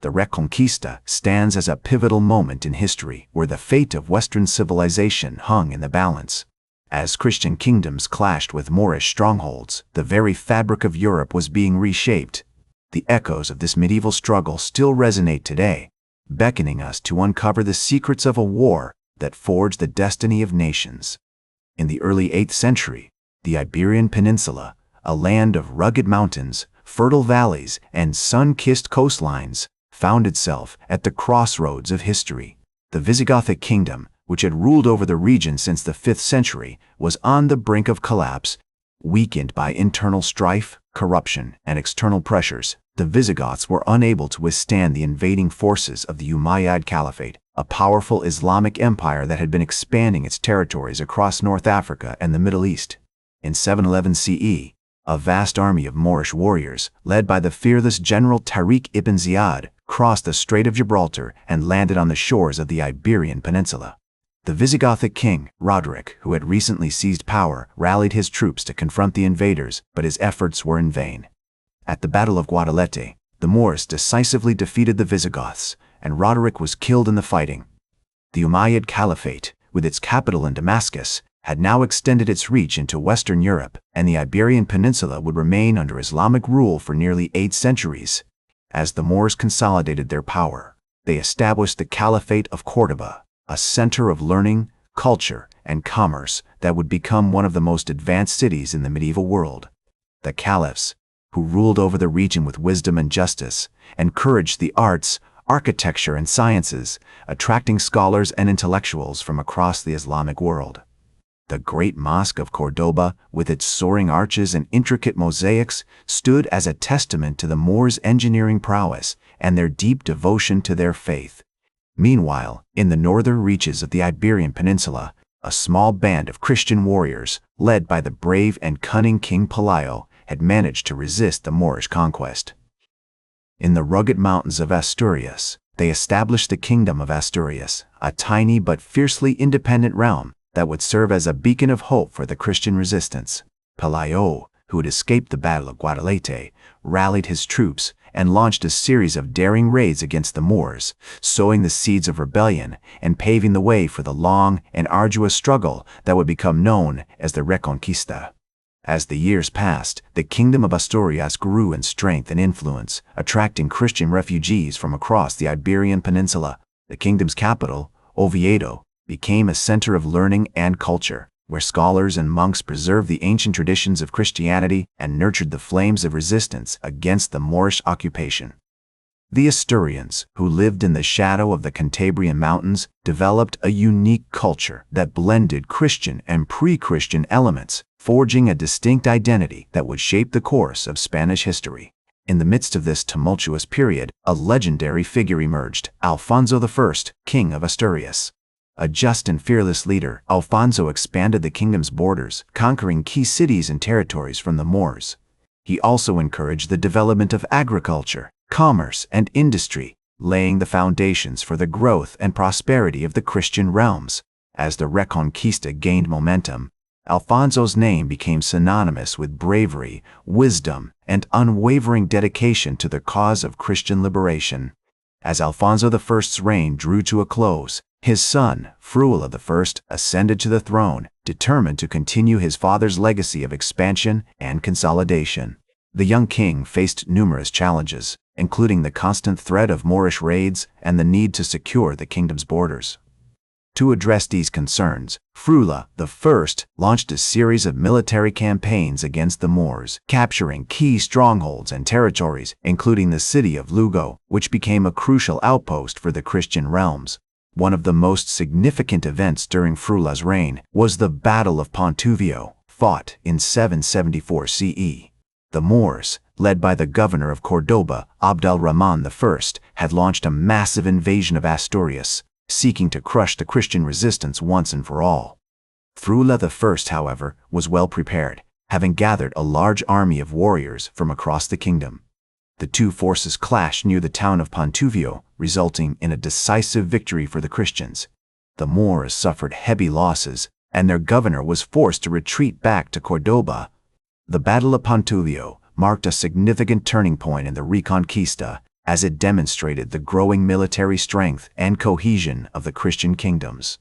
the Reconquista stands as a pivotal moment in history where the fate of Western civilization hung in the balance. As Christian kingdoms clashed with Moorish strongholds, the very fabric of Europe was being reshaped. The echoes of this medieval struggle still resonate today, beckoning us to uncover the secrets of a war that forged the destiny of nations. In the early 8th century, the Iberian Peninsula, a land of rugged mountains, fertile valleys, and sun-kissed coastlines, found itself at the crossroads of history. The Visigothic kingdom, which had ruled over the region since the 5th century, was on the brink of collapse. Weakened by internal strife, corruption, and external pressures, the Visigoths were unable to withstand the invading forces of the Umayyad Caliphate, a powerful Islamic empire that had been expanding its territories across North Africa and the Middle East. In 711 CE, a vast army of Moorish warriors, led by the fearless general Tariq ibn Ziyad, crossed the Strait of Gibraltar and landed on the shores of the Iberian Peninsula. The Visigothic king, Roderick, who had recently seized power, rallied his troops to confront the invaders, but his efforts were in vain. At the Battle of Guadalete, the Moors decisively defeated the Visigoths, and Roderick was killed in the fighting. The Umayyad Caliphate, with its capital in Damascus, had now extended its reach into Western Europe, and the Iberian Peninsula would remain under Islamic rule for nearly 8 centuries. As the Moors consolidated their power, they established the Caliphate of Córdoba, a center of learning, culture, and commerce that would become one of the most advanced cities in the medieval world. The caliphs, who ruled over the region with wisdom and justice, encouraged the arts, architecture, and sciences, attracting scholars and intellectuals from across the Islamic world. The Great Mosque of Cordoba, with its soaring arches and intricate mosaics, stood as a testament to the Moors' engineering prowess and their deep devotion to their faith. Meanwhile, in the northern reaches of the Iberian Peninsula, a small band of Christian warriors, led by the brave and cunning King Pelayo, had managed to resist the Moorish conquest. In the rugged mountains of Asturias, they established the Kingdom of Asturias, a tiny but fiercely independent realm that would serve as a beacon of hope for the Christian resistance. Pelayo, who had escaped the Battle of Guadalete, rallied his troops and launched a series of daring raids against the Moors, sowing the seeds of rebellion and paving the way for the long and arduous struggle that would become known as the Reconquista. As the years passed, the Kingdom of Asturias grew in strength and influence, attracting Christian refugees from across the Iberian Peninsula. The kingdom's capital, Oviedo, became a center of learning and culture, where scholars and monks preserved the ancient traditions of Christianity and nurtured the flames of resistance against the Moorish occupation. The Asturians, who lived in the shadow of the Cantabrian Mountains, developed a unique culture that blended Christian and pre-Christian elements, forging a distinct identity that would shape the course of Spanish history. In the midst of this tumultuous period, a legendary figure emerged, Alfonso I, King of Asturias. A just and fearless leader, Alfonso expanded the kingdom's borders, conquering key cities and territories from the Moors. He also encouraged the development of agriculture, commerce, and industry, laying the foundations for the growth and prosperity of the Christian realms. As the Reconquista gained momentum, Alfonso's name became synonymous with bravery, wisdom, and unwavering dedication to the cause of Christian liberation. As Alfonso I's reign drew to a close, his son, Fruela I, ascended to the throne, determined to continue his father's legacy of expansion and consolidation. The young king faced numerous challenges, including the constant threat of Moorish raids and the need to secure the kingdom's borders. To address these concerns, Fruela I launched a series of military campaigns against the Moors, capturing key strongholds and territories, including the city of Lugo, which became a crucial outpost for the Christian realms. One of the most significant events during Fruela's reign was the Battle of Pontuvio, fought in 774 CE. The Moors, led by the governor of Cordoba, Abd al-Rahman I, had launched a massive invasion of Asturias, seeking to crush the Christian resistance once and for all. Fruela I, however, was well prepared, having gathered a large army of warriors from across the kingdom. The two forces clashed near the town of Pontuvio, resulting in a decisive victory for the Christians. The Moors suffered heavy losses, and their governor was forced to retreat back to Cordoba. The Battle of Pontuvio marked a significant turning point in the Reconquista, as it demonstrated the growing military strength and cohesion of the Christian kingdoms.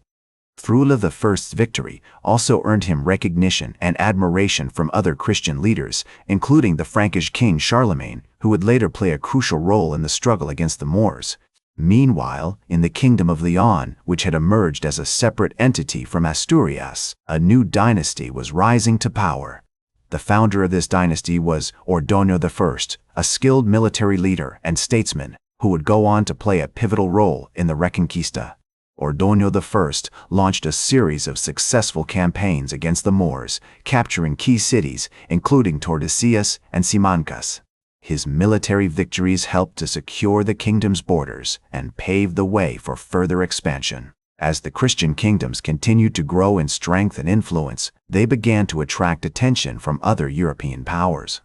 Frula I's victory also earned him recognition and admiration from other Christian leaders, including the Frankish king Charlemagne, who would later play a crucial role in the struggle against the Moors. Meanwhile, in the Kingdom of Leon, which had emerged as a separate entity from Asturias, a new dynasty was rising to power. The founder of this dynasty was Ordoño I, a skilled military leader and statesman who would go on to play a pivotal role in the Reconquista. Ordoño I launched a series of successful campaigns against the Moors, capturing key cities, including Tordesillas and Simancas. His military victories helped to secure the kingdom's borders and pave the way for further expansion. As the Christian kingdoms continued to grow in strength and influence, they began to attract attention from other European powers.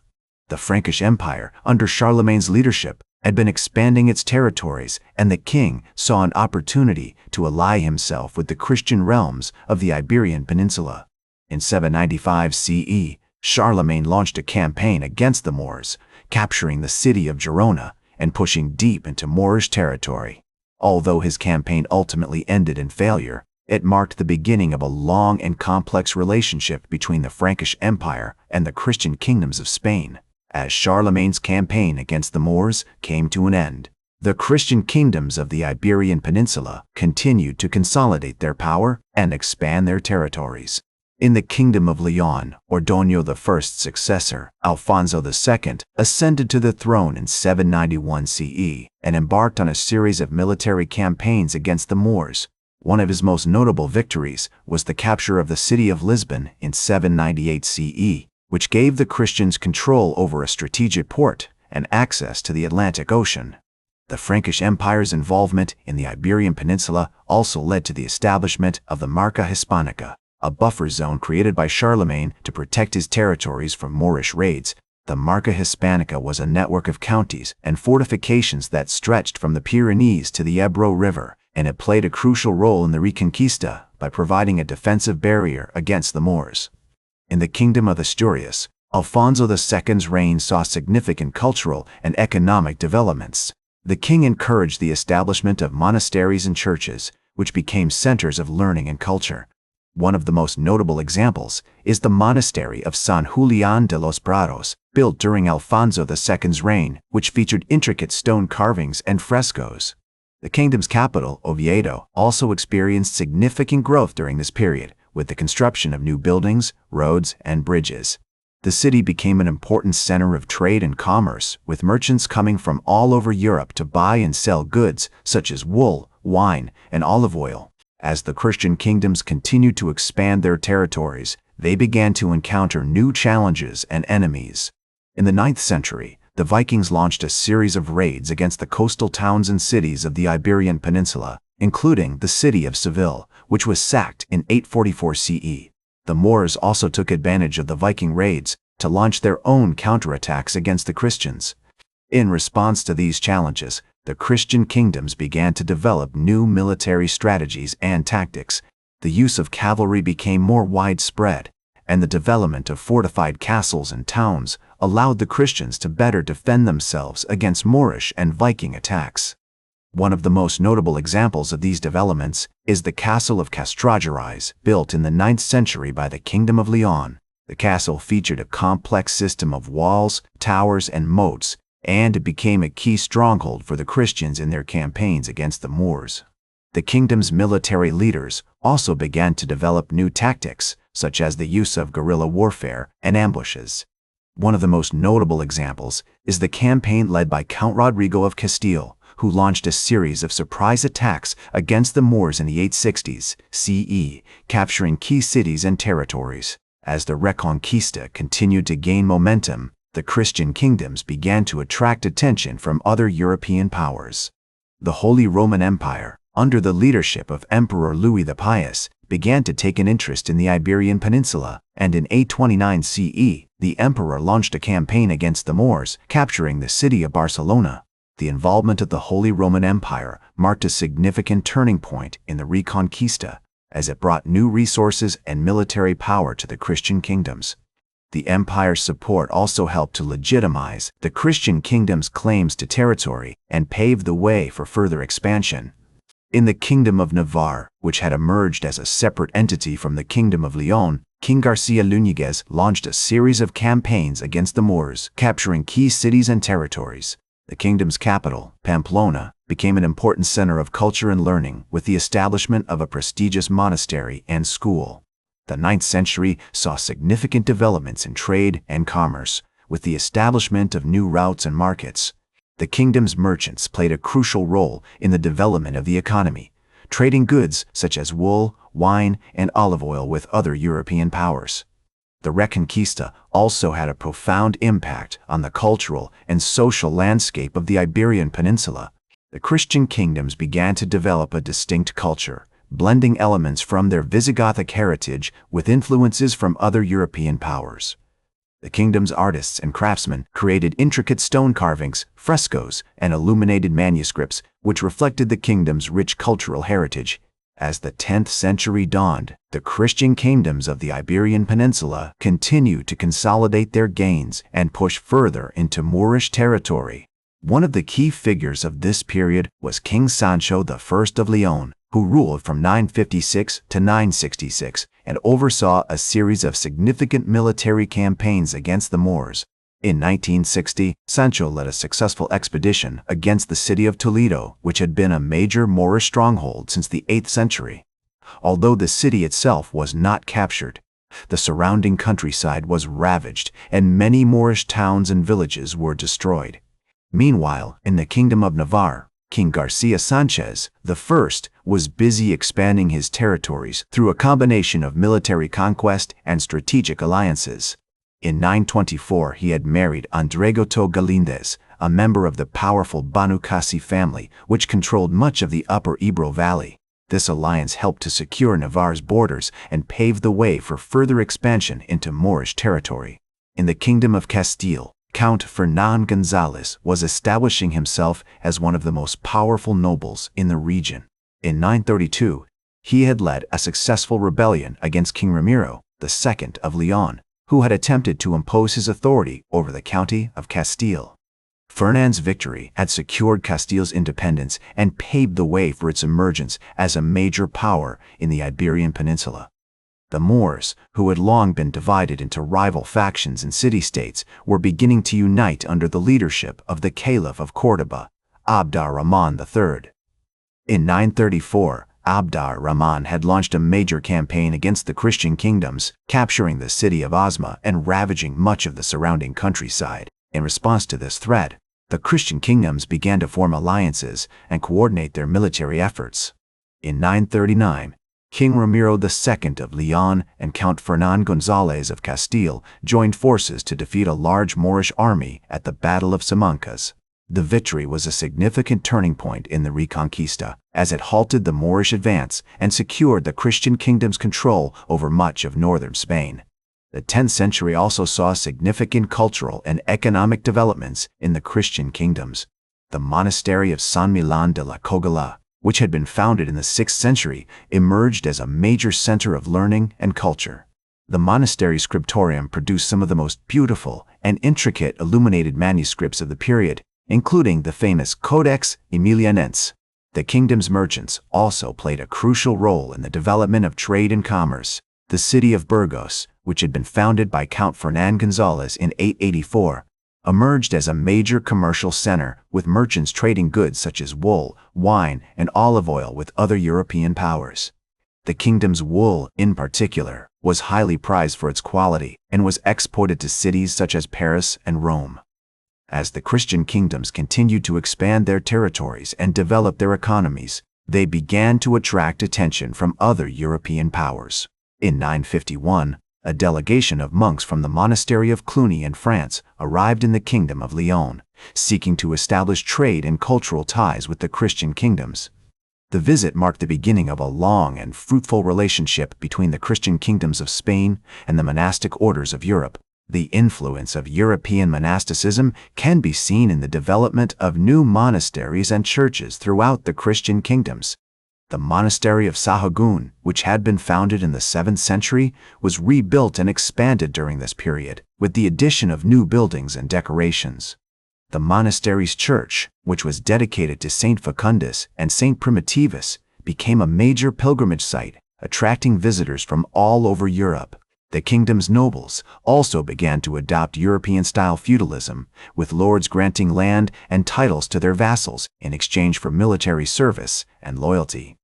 The Frankish Empire, under Charlemagne's leadership, had been expanding its territories, and the king saw an opportunity to ally himself with the Christian realms of the Iberian Peninsula. In 795 CE, Charlemagne launched a campaign against the Moors, capturing the city of Girona and pushing deep into Moorish territory. Although his campaign ultimately ended in failure, it marked the beginning of a long and complex relationship between the Frankish Empire and the Christian kingdoms of Spain. As Charlemagne's campaign against the Moors came to an end, the Christian kingdoms of the Iberian Peninsula continued to consolidate their power and expand their territories. In the Kingdom of Leon, Ordoño I's successor, Alfonso II, ascended to the throne in 791 CE and embarked on a series of military campaigns against the Moors. One of his most notable victories was the capture of the city of Lisbon in 798 CE, which gave the Christians control over a strategic port and access to the Atlantic Ocean. The Frankish Empire's involvement in the Iberian Peninsula also led to the establishment of the Marca Hispanica, a buffer zone created by Charlemagne to protect his territories from Moorish raids. The Marca Hispanica was a network of counties and fortifications that stretched from the Pyrenees to the Ebro River, and it played a crucial role in the Reconquista by providing a defensive barrier against the Moors. In the Kingdom of Asturias, Alfonso II's reign saw significant cultural and economic developments. The king encouraged the establishment of monasteries and churches, which became centers of learning and culture. One of the most notable examples is the monastery of San Julián de los Prados, built during Alfonso II's reign, which featured intricate stone carvings and frescoes. The kingdom's capital, Oviedo, also experienced significant growth during this period, with the construction of new buildings, roads, and bridges. The city became an important center of trade and commerce, with merchants coming from all over Europe to buy and sell goods such as wool, wine, and olive oil. As the Christian kingdoms continued to expand their territories, they began to encounter new challenges and enemies. In the 9th century, the Vikings launched a series of raids against the coastal towns and cities of the Iberian Peninsula, including the city of Seville, which was sacked in 844 CE. The Moors also took advantage of the Viking raids to launch their own counterattacks against the Christians. In response to these challenges, the Christian kingdoms began to develop new military strategies and tactics. The use of cavalry became more widespread, and the development of fortified castles and towns allowed the Christians to better defend themselves against Moorish and Viking attacks. One of the most notable examples of these developments is the Castle of Castrojeriz, built in the 9th century by the Kingdom of Leon. The castle featured a complex system of walls, towers, and moats, and it became a key stronghold for the Christians in their campaigns against the Moors. The kingdom's military leaders also began to develop new tactics, such as the use of guerrilla warfare and ambushes. One of the most notable examples is the campaign led by Count Rodrigo of Castile, who launched a series of surprise attacks against the Moors in the 860s CE, capturing key cities and territories. As the Reconquista continued to gain momentum, the Christian kingdoms began to attract attention from other European powers. The Holy Roman Empire, under the leadership of Emperor Louis the Pious, began to take an interest in the Iberian Peninsula, and in 829 CE, the emperor launched a campaign against the Moors, capturing the city of Barcelona. The involvement of the Holy Roman Empire marked a significant turning point in the Reconquista, as it brought new resources and military power to the Christian kingdoms. The empire's support also helped to legitimize the Christian kingdom's claims to territory and pave the way for further expansion. In the Kingdom of Navarre, which had emerged as a separate entity from the Kingdom of Leon, King Garcia Lúñiguez launched a series of campaigns against the Moors, capturing key cities and territories. The kingdom's capital, Pamplona, became an important center of culture and learning with the establishment of a prestigious monastery and school. The 9th century saw significant developments in trade and commerce, with the establishment of new routes and markets. The kingdom's merchants played a crucial role in the development of the economy, trading goods such as wool, wine, and olive oil with other European powers. The Reconquista also had a profound impact on the cultural and social landscape of the Iberian Peninsula. The Christian kingdoms began to develop a distinct culture, blending elements from their Visigothic heritage with influences from other European powers. The kingdom's artists and craftsmen created intricate stone carvings, frescoes, and illuminated manuscripts, which reflected the kingdom's rich cultural heritage. As the 10th century dawned, the Christian kingdoms of the Iberian Peninsula continued to consolidate their gains and push further into Moorish territory. One of the key figures of this period was King Sancho I of Leon, who ruled from 956 to 966 and oversaw a series of significant military campaigns against the Moors. In 1960, Sancho led a successful expedition against the city of Toledo, which had been a major Moorish stronghold since the 8th century. Although the city itself was not captured, the surrounding countryside was ravaged and many Moorish towns and villages were destroyed. Meanwhile, in the Kingdom of Navarre, King Garcia Sanchez I was busy expanding his territories through a combination of military conquest and strategic alliances. In 924, he had married Andregoto Galindez, a member of the powerful Banu Qasi family, which controlled much of the upper Ebro Valley. This alliance helped to secure Navarre's borders and pave the way for further expansion into Moorish territory. In the Kingdom of Castile, Count Fernán González was establishing himself as one of the most powerful nobles in the region. In 932, he had led a successful rebellion against King Ramiro II of Leon, who had attempted to impose his authority over the county of Castile. Fernand's victory had secured Castile's independence and paved the way for its emergence as a major power in the Iberian Peninsula. The Moors, who had long been divided into rival factions and city-states, were beginning to unite under the leadership of the Caliph of Córdoba, Abd ar-Rahman III. In 934, Abd ar-Rahman had launched a major campaign against the Christian kingdoms, capturing the city of Osma and ravaging much of the surrounding countryside. In response to this threat, the Christian kingdoms began to form alliances and coordinate their military efforts. In 939, King Ramiro II of Leon and Count Fernán González of Castile joined forces to defeat a large Moorish army at the Battle of Simancas. The victory was a significant turning point in the Reconquista, as it halted the Moorish advance and secured the Christian kingdom's control over much of northern Spain. The 10th century also saw significant cultural and economic developments in the Christian kingdoms. The monastery of San Millán de la Cogula, which had been founded in the 6th century, emerged as a major center of learning and culture. The monastery scriptorium produced some of the most beautiful and intricate illuminated manuscripts of the period, including the famous Codex Emilianense. The kingdom's merchants also played a crucial role in the development of trade and commerce. The city of Burgos, which had been founded by Count Fernán González in 884, emerged as a major commercial center, with merchants trading goods such as wool, wine, and olive oil with other European powers. The kingdom's wool, in particular, was highly prized for its quality and was exported to cities such as Paris and Rome. As the Christian kingdoms continued to expand their territories and develop their economies, they began to attract attention from other European powers. In 951, a delegation of monks from the monastery of Cluny in France arrived in the Kingdom of Leon, seeking to establish trade and cultural ties with the Christian kingdoms. The visit marked the beginning of a long and fruitful relationship between the Christian kingdoms of Spain and the monastic orders of Europe. The influence of European monasticism can be seen in the development of new monasteries and churches throughout the Christian kingdoms. The monastery of Sahagun, which had been founded in the 7th century, was rebuilt and expanded during this period, with the addition of new buildings and decorations. The monastery's church, which was dedicated to Saint Facundus and Saint Primitivus, became a major pilgrimage site, attracting visitors from all over Europe. The kingdom's nobles also began to adopt European-style feudalism, with lords granting land and titles to their vassals in exchange for military service and loyalty.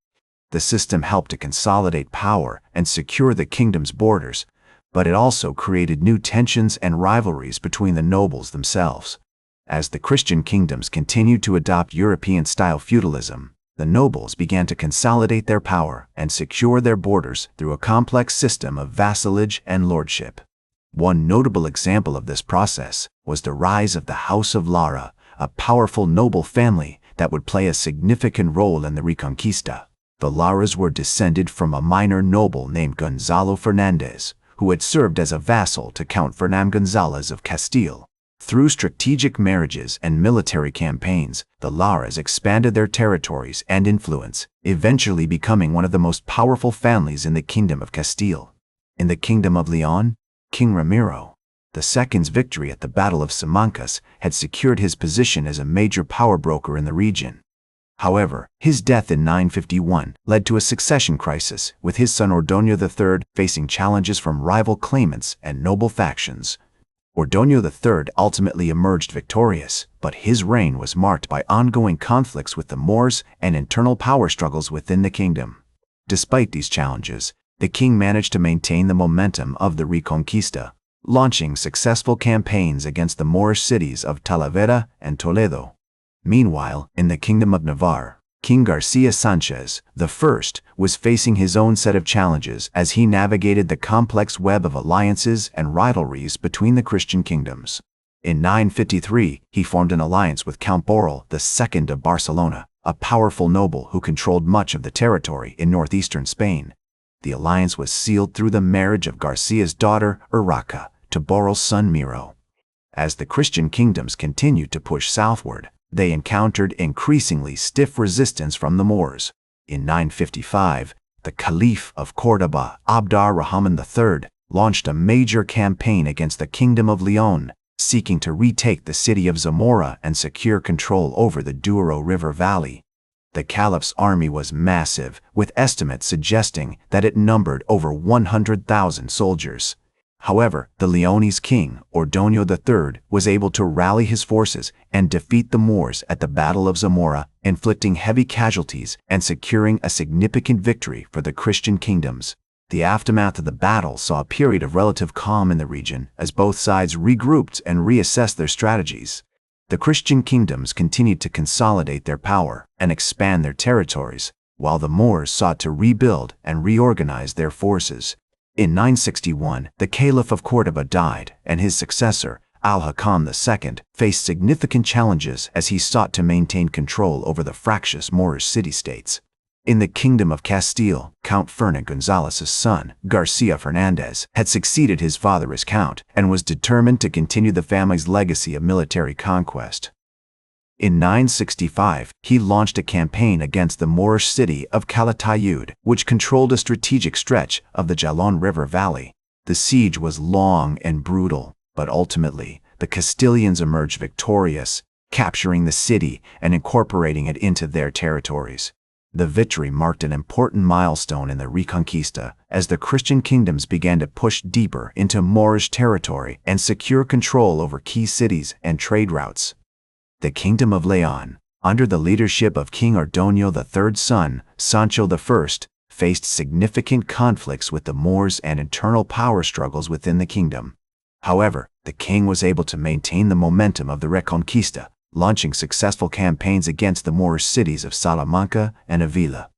The system helped to consolidate power and secure the kingdom's borders, but it also created new tensions and rivalries between the nobles themselves. As the Christian kingdoms continued to adopt European-style feudalism, the nobles began to consolidate their power and secure their borders through a complex system of vassalage and lordship. One notable example of this process was the rise of the House of Lara, a powerful noble family that would play a significant role in the Reconquista. The Laras were descended from a minor noble named Gonzalo Fernandez, who had served as a vassal to Count Fernán González of Castile. Through strategic marriages and military campaigns, the Laras expanded their territories and influence, eventually becoming one of the most powerful families in the Kingdom of Castile. In the Kingdom of Leon, King Ramiro II's victory at the Battle of Simancas had secured his position as a major power broker in the region. However, his death in 951 led to a succession crisis, with his son Ordoño III facing challenges from rival claimants and noble factions. Ordoño III ultimately emerged victorious, but his reign was marked by ongoing conflicts with the Moors and internal power struggles within the kingdom. Despite these challenges, the king managed to maintain the momentum of the Reconquista, launching successful campaigns against the Moorish cities of Talavera and Toledo. Meanwhile, in the Kingdom of Navarre, King Garcia Sanchez I was facing his own set of challenges as he navigated the complex web of alliances and rivalries between the Christian kingdoms. In 953, he formed an alliance with Count Borrell II of Barcelona, a powerful noble who controlled much of the territory in northeastern Spain. The alliance was sealed through the marriage of Garcia's daughter, Urraca, to Borrell's son Miro. As the Christian kingdoms continued to push southward, they encountered increasingly stiff resistance from the Moors. In 955, the Caliph of Córdoba, Abd ar-Rahman III, launched a major campaign against the Kingdom of Leon, seeking to retake the city of Zamora and secure control over the Douro River Valley. The Caliph's army was massive, with estimates suggesting that it numbered over 100,000 soldiers. However, the Leonese king, Ordoño III, was able to rally his forces and defeat the Moors at the Battle of Zamora, inflicting heavy casualties and securing a significant victory for the Christian kingdoms. The aftermath of the battle saw a period of relative calm in the region as both sides regrouped and reassessed their strategies. The Christian kingdoms continued to consolidate their power and expand their territories, while the Moors sought to rebuild and reorganize their forces. In 961, the Caliph of Córdoba died, and his successor, Al-Hakam II, faced significant challenges as he sought to maintain control over the fractious Moorish city-states. In the Kingdom of Castile, Count Fernán González's son, Garcia Fernandez, had succeeded his father as count and was determined to continue the family's legacy of military conquest. In 965, he launched a campaign against the Moorish city of Calatayud, which controlled a strategic stretch of the Jalón River Valley. The siege was long and brutal, but ultimately, the Castilians emerged victorious, capturing the city and incorporating it into their territories. The victory marked an important milestone in the Reconquista as the Christian kingdoms began to push deeper into Moorish territory and secure control over key cities and trade routes. The Kingdom of Leon, under the leadership of King Ordoño III's son, Sancho I, faced significant conflicts with the Moors and internal power struggles within the kingdom. However, the king was able to maintain the momentum of the Reconquista, launching successful campaigns against the Moorish cities of Salamanca and Avila.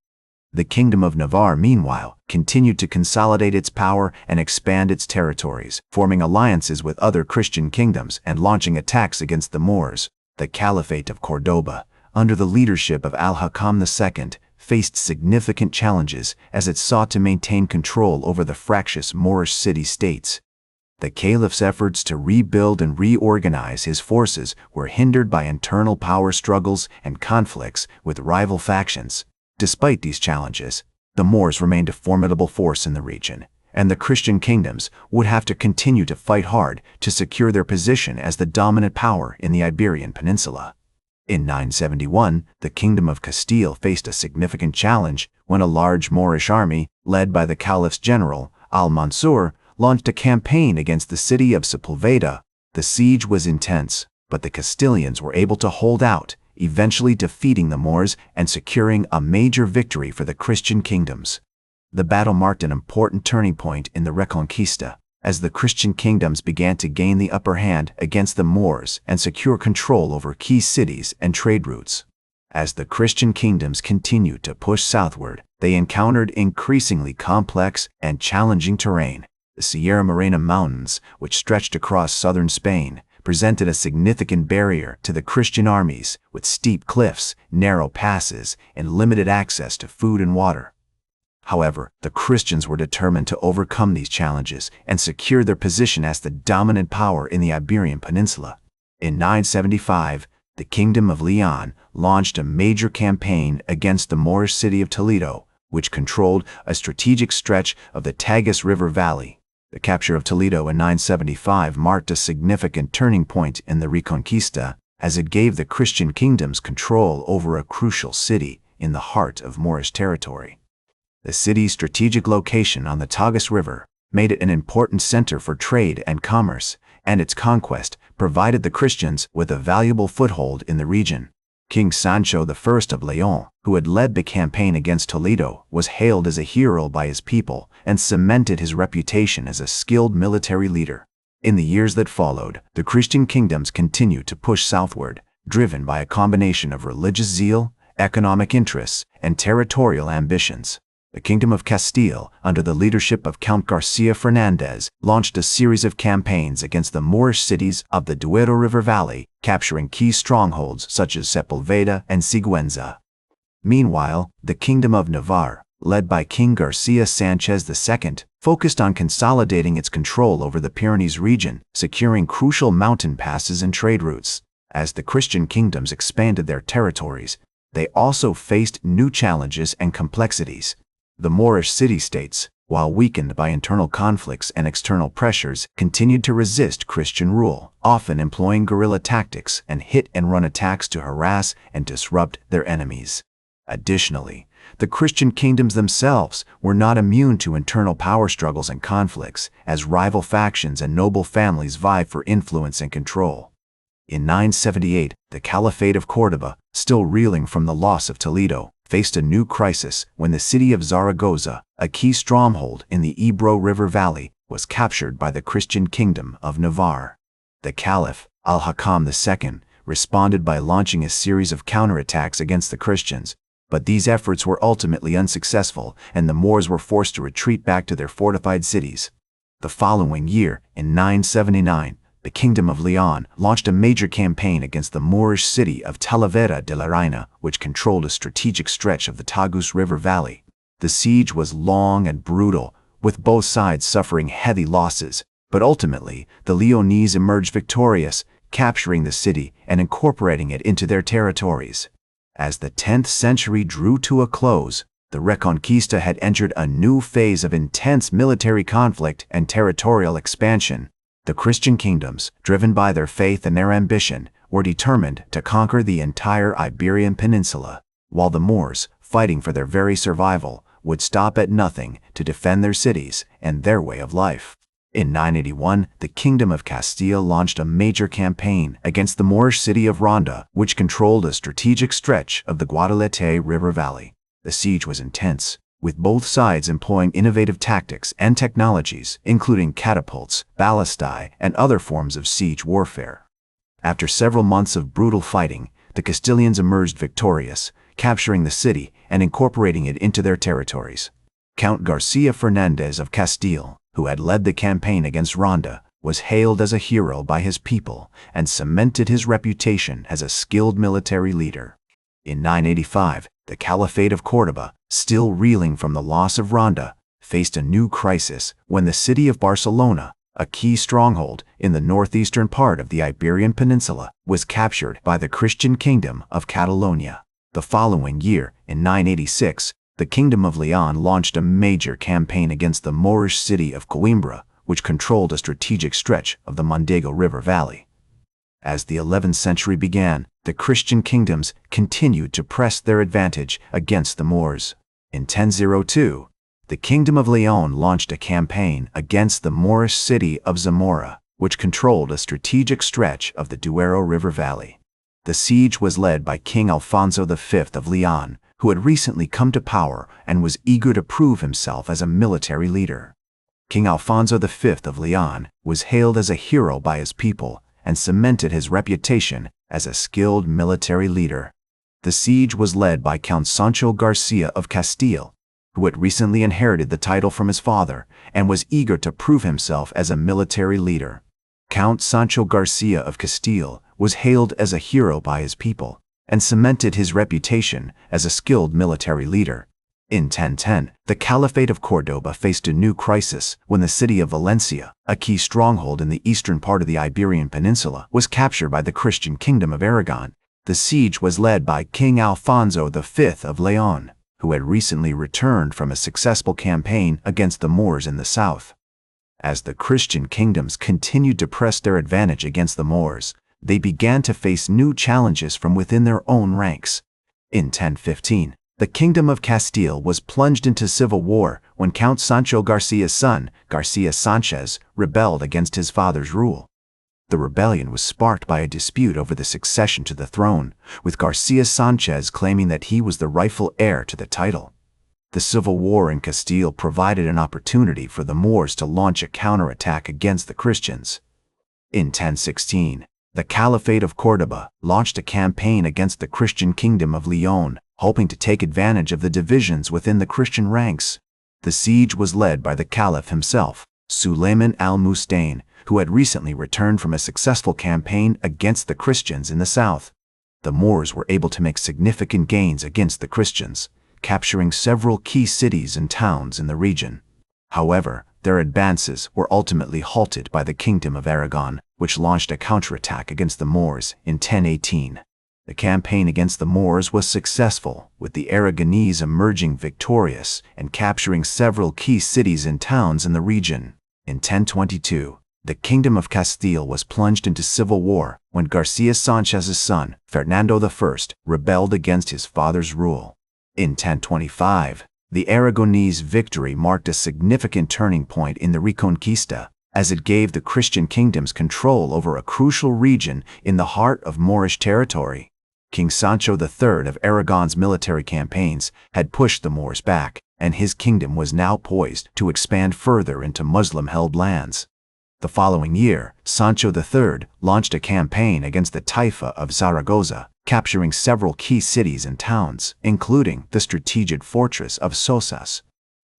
The Kingdom of Navarre, meanwhile, continued to consolidate its power and expand its territories, forming alliances with other Christian kingdoms and launching attacks against the Moors. The Caliphate of Córdoba, under the leadership of Al-Hakam II, faced significant challenges as it sought to maintain control over the fractious Moorish city-states. The Caliph's efforts to rebuild and reorganize his forces were hindered by internal power struggles and conflicts with rival factions. Despite these challenges, the Moors remained a formidable force in the region, and the Christian kingdoms would have to continue to fight hard to secure their position as the dominant power in the Iberian Peninsula. In 971, the Kingdom of Castile faced a significant challenge when a large Moorish army, led by the Caliph's general, Al-Mansur, launched a campaign against the city of Sepulveda. The siege was intense, but the Castilians were able to hold out, eventually defeating the Moors and securing a major victory for the Christian kingdoms. The battle marked an important turning point in the Reconquista, as the Christian kingdoms began to gain the upper hand against the Moors and secure control over key cities and trade routes. As the Christian kingdoms continued to push southward, they encountered increasingly complex and challenging terrain. The Sierra Morena Mountains, which stretched across southern Spain, presented a significant barrier to the Christian armies, with steep cliffs, narrow passes, and limited access to food and water. However, the Christians were determined to overcome these challenges and secure their position as the dominant power in the Iberian Peninsula. In 975, the Kingdom of Leon launched a major campaign against the Moorish city of Toledo, which controlled a strategic stretch of the Tagus River Valley. The capture of Toledo in 975 marked a significant turning point in the Reconquista, as it gave the Christian kingdoms control over a crucial city in the heart of Moorish territory. The city's strategic location on the Tagus River made it an important center for trade and commerce, and its conquest provided the Christians with a valuable foothold in the region. King Sancho I of Leon, who had led the campaign against Toledo, was hailed as a hero by his people and cemented his reputation as a skilled military leader. In the years that followed, the Christian kingdoms continued to push southward, driven by a combination of religious zeal, economic interests, and territorial ambitions. The Kingdom of Castile, under the leadership of Count Garcia Fernandez, launched a series of campaigns against the Moorish cities of the Duero River Valley, capturing key strongholds such as Sepulveda and Sigüenza. Meanwhile, the Kingdom of Navarre, led by King Garcia Sanchez II, focused on consolidating its control over the Pyrenees region, securing crucial mountain passes and trade routes. As the Christian kingdoms expanded their territories, they also faced new challenges and complexities. The Moorish city-states, while weakened by internal conflicts and external pressures, continued to resist Christian rule, often employing guerrilla tactics and hit-and-run attacks to harass and disrupt their enemies. Additionally, the Christian kingdoms themselves were not immune to internal power struggles and conflicts, as rival factions and noble families vied for influence and control. In 978, the Caliphate of Córdoba, still reeling from the loss of Toledo, faced a new crisis when the city of Zaragoza, a key stronghold in the Ebro River Valley, was captured by the Christian Kingdom of Navarre. The Caliph, Al-Hakam II, responded by launching a series of counterattacks against the Christians, but these efforts were ultimately unsuccessful, and the Moors were forced to retreat back to their fortified cities. The following year, in 979, the Kingdom of Leon launched a major campaign against the Moorish city of Talavera de la Reina, which controlled a strategic stretch of the Tagus River Valley. The siege was long and brutal, with both sides suffering heavy losses, but ultimately the Leonese emerged victorious, capturing the city and incorporating it into their territories. As the 10th century drew to a close, the Reconquista had entered a new phase of intense military conflict and territorial expansion. The Christian kingdoms, driven by their faith and their ambition, were determined to conquer the entire Iberian Peninsula, while the Moors, fighting for their very survival, would stop at nothing to defend their cities and their way of life. In 981, the Kingdom of Castile launched a major campaign against the Moorish city of Ronda, which controlled a strategic stretch of the Guadalete River Valley. The siege was intense, with both sides employing innovative tactics and technologies, including catapults, ballistae, and other forms of siege warfare. After several months of brutal fighting, the Castilians emerged victorious, capturing the city and incorporating it into their territories. Count Garcia Fernandez of Castile, who had led the campaign against Ronda, was hailed as a hero by his people and cemented his reputation as a skilled military leader. In 985, the Caliphate of Córdoba, still reeling from the loss of Ronda, faced a new crisis when the city of Barcelona, a key stronghold in the northeastern part of the Iberian Peninsula, was captured by the Christian Kingdom of Catalonia. The following year, In 986, the Kingdom of Leon launched a major campaign against the Moorish city of Coimbra, which controlled a strategic stretch of the Mondego River Valley. As the 11th century began, the Christian kingdoms continued to press their advantage against the Moors. In 1002, the Kingdom of Leon launched a campaign against the Moorish city of Zamora, which controlled a strategic stretch of the Duero River Valley. The siege was led by King Alfonso V of Leon, who had recently come to power and was eager to prove himself as a military leader. King Alfonso V of Leon was hailed as a hero by his people and cemented his reputation as a skilled military leader. The siege was led by Count Sancho Garcia of Castile, who had recently inherited the title from his father and was eager to prove himself as a military leader. Count Sancho Garcia of Castile was hailed as a hero by his people and cemented his reputation as a skilled military leader. In 1010, the Caliphate of Cordoba faced a new crisis when the city of Valencia, a key stronghold in the eastern part of the Iberian Peninsula, was captured by the Christian Kingdom of Aragon. The siege was led by King Alfonso V of Leon, who had recently returned from a successful campaign against the Moors in the south. As the Christian kingdoms continued to press their advantage against the Moors, they began to face new challenges from within their own ranks. In 1015, the Kingdom of Castile was plunged into civil war when Count Sancho Garcia's son, Garcia Sanchez, rebelled against his father's rule. The rebellion was sparked by a dispute over the succession to the throne, with Garcia Sanchez claiming that he was the rightful heir to the title. The civil war in Castile provided an opportunity for the Moors to launch a counterattack against the Christians. In 1016, the Caliphate of Cordoba launched a campaign against the Christian Kingdom of Leon, hoping to take advantage of the divisions within the Christian ranks. The siege was led by the Caliph himself, Suleiman al-Mustain, who had recently returned from a successful campaign against the Christians in the south. The Moors were able to make significant gains against the Christians, capturing several key cities and towns in the region. However, their advances were ultimately halted by the Kingdom of Aragon, which launched a counterattack against the Moors in 1018. The campaign against the Moors was successful, with the Aragonese emerging victorious and capturing several key cities and towns in the region. In 1022, the Kingdom of Castile was plunged into civil war when Garcia Sanchez's son, Fernando I, rebelled against his father's rule. In 1025, the Aragonese victory marked a significant turning point in the Reconquista, as it gave the Christian kingdoms control over a crucial region in the heart of Moorish territory. King Sancho III of Aragon's military campaigns had pushed the Moors back, and his kingdom was now poised to expand further into Muslim-held lands. The following year, Sancho III launched a campaign against the Taifa of Zaragoza, capturing several key cities and towns, including the strategic fortress of Sosas.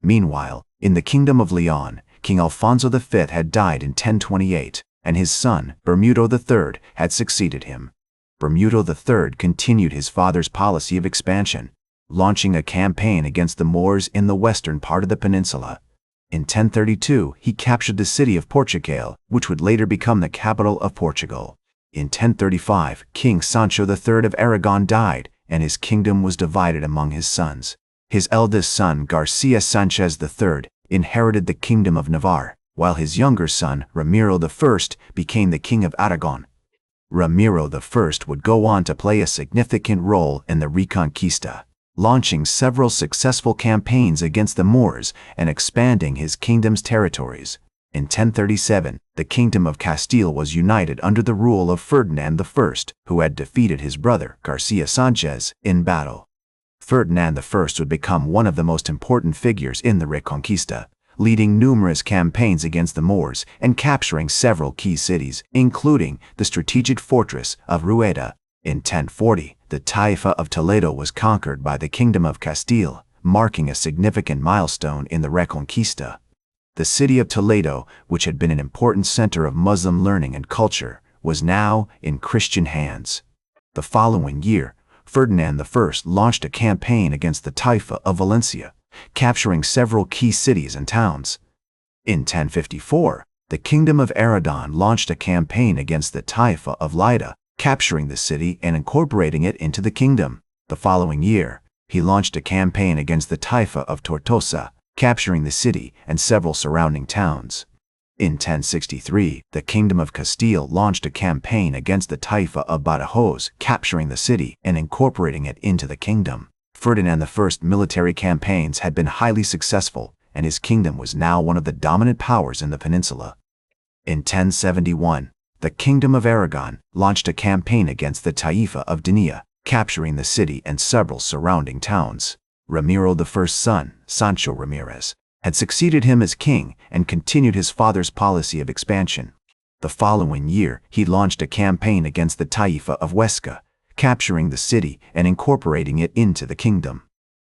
Meanwhile, in the Kingdom of Leon, King Alfonso V had died in 1028, and his son, Bermudo III, had succeeded him. Bermudo III continued his father's policy of expansion, launching a campaign against the Moors in the western part of the peninsula. In 1032, he captured the city of Portugal, which would later become the capital of Portugal. In 1035, King Sancho III of Aragon died, and his kingdom was divided among his sons. His eldest son, Garcia Sanchez III, inherited the Kingdom of Navarre, while his younger son, Ramiro I, became the King of Aragon. Ramiro I would go on to play a significant role in the Reconquista, launching several successful campaigns against the Moors and expanding his kingdom's territories. In 1037, the Kingdom of Castile was united under the rule of Ferdinand I, who had defeated his brother, Garcia Sanchez, in battle. Ferdinand I would become one of the most important figures in the Reconquista, leading numerous campaigns against the Moors and capturing several key cities, including the strategic fortress of Rueda. In 1040, the Taifa of Toledo was conquered by the Kingdom of Castile, marking a significant milestone in the Reconquista. The city of Toledo, which had been an important center of Muslim learning and culture, was now in Christian hands. The following year, Ferdinand I launched a campaign against the Taifa of Valencia, capturing several key cities and towns. In 1054, the Kingdom of Aragon launched a campaign against the Taifa of Lida, capturing the city and incorporating it into the kingdom. The following year, he launched a campaign against the Taifa of Tortosa, capturing the city and several surrounding towns. In 1063, the Kingdom of Castile launched a campaign against the Taifa of Badajoz, capturing the city and incorporating it into the kingdom. Ferdinand I's military campaigns had been highly successful, and his kingdom was now one of the dominant powers in the peninsula. In 1071, the Kingdom of Aragon launched a campaign against the Taifa of Denia, capturing the city and several surrounding towns. Ramiro I's son, Sancho Ramirez, had succeeded him as king and continued his father's policy of expansion. The following year, he launched a campaign against the Taifa of Huesca, capturing the city and incorporating it into the kingdom.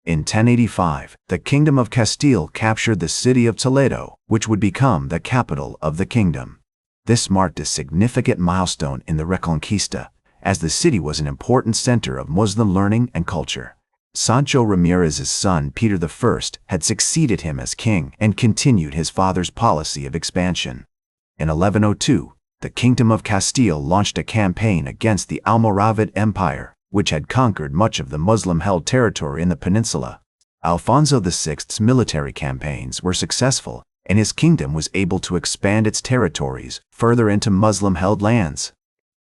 In 1085, the Kingdom of Castile captured the city of Toledo, which would become the capital of the kingdom. This marked a significant milestone in the Reconquista, as the city was an important center of Muslim learning and culture. Sancho Ramirez's son Peter I had succeeded him as king and continued his father's policy of expansion. In 1102, the Kingdom of Castile launched a campaign against the Almoravid Empire, which had conquered much of the Muslim-held territory in the peninsula. Alfonso VI's military campaigns were successful, and his kingdom was able to expand its territories further into Muslim-held lands.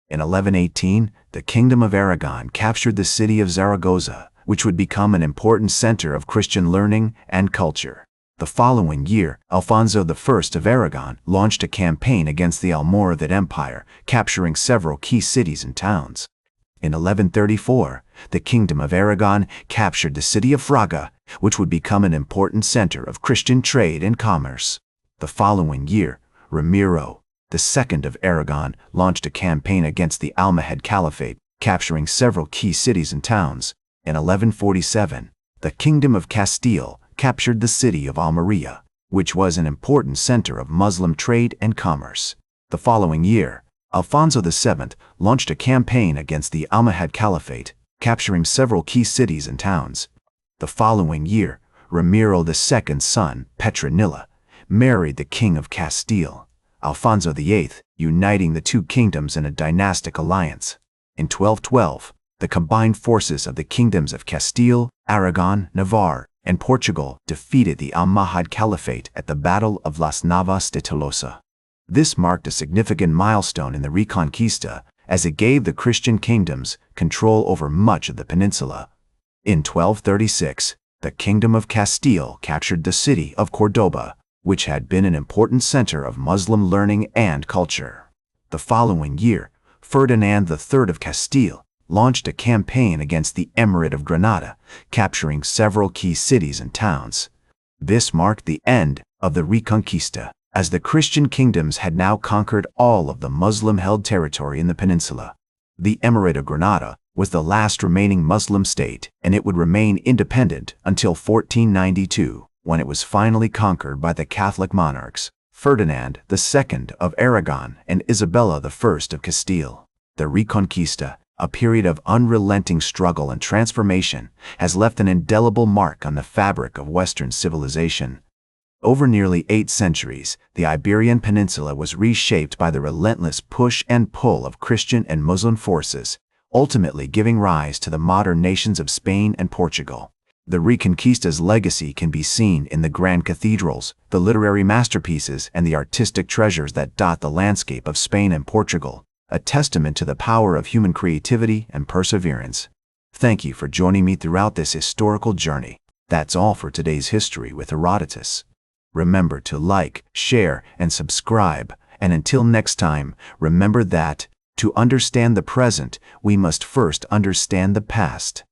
In 1118, the Kingdom of Aragon captured the city of Zaragoza, which would become an important center of Christian learning and culture. The following year, Alfonso I of Aragon launched a campaign against the Almoravid Empire, capturing several key cities and towns. In 1134, the Kingdom of Aragon captured the city of Fraga, which would become an important center of Christian trade and commerce. The following year, Ramiro II of Aragon launched a campaign against the Almohad Caliphate, capturing several key cities and towns. In 1147, the Kingdom of Castile captured the city of Almería, which was an important center of Muslim trade and commerce. The following year, Alfonso VII launched a campaign against the Almohad Caliphate, capturing several key cities and towns. The following year, Ramiro II's son, Petronilla, married the King of Castile, Alfonso VIII, uniting the two kingdoms in a dynastic alliance. In 1212, the combined forces of the kingdoms of Castile, Aragon, Navarre, and Portugal defeated the Almohad Caliphate at the Battle of Las Navas de Tolosa. This marked a significant milestone in the Reconquista, as it gave the Christian kingdoms control over much of the peninsula. In 1236, the Kingdom of Castile captured the city of Cordoba, which had been an important center of Muslim learning and culture. The following year, Ferdinand III of Castile launched a campaign against the Emirate of Granada, capturing several key cities and towns. This marked the end of the Reconquista, as the Christian kingdoms had now conquered all of the Muslim-held territory in the peninsula. The Emirate of Granada was the last remaining Muslim state, and it would remain independent until 1492, when it was finally conquered by the Catholic monarchs, Ferdinand II of Aragon and Isabella I of Castile. The Reconquista, a period of unrelenting struggle and transformation, has left an indelible mark on the fabric of Western civilization. Over nearly 8 centuries, the Iberian Peninsula was reshaped by the relentless push and pull of Christian and Muslim forces, ultimately giving rise to the modern nations of Spain and Portugal. The Reconquista's legacy can be seen in the grand cathedrals, the literary masterpieces, and the artistic treasures that dot the landscape of Spain and Portugal, a testament to the power of human creativity and perseverance. Thank you for joining me throughout this historical journey. That's all for today's History with Herodotus. Remember to like, share, and subscribe, and until next time, remember that, to understand the present, we must first understand the past.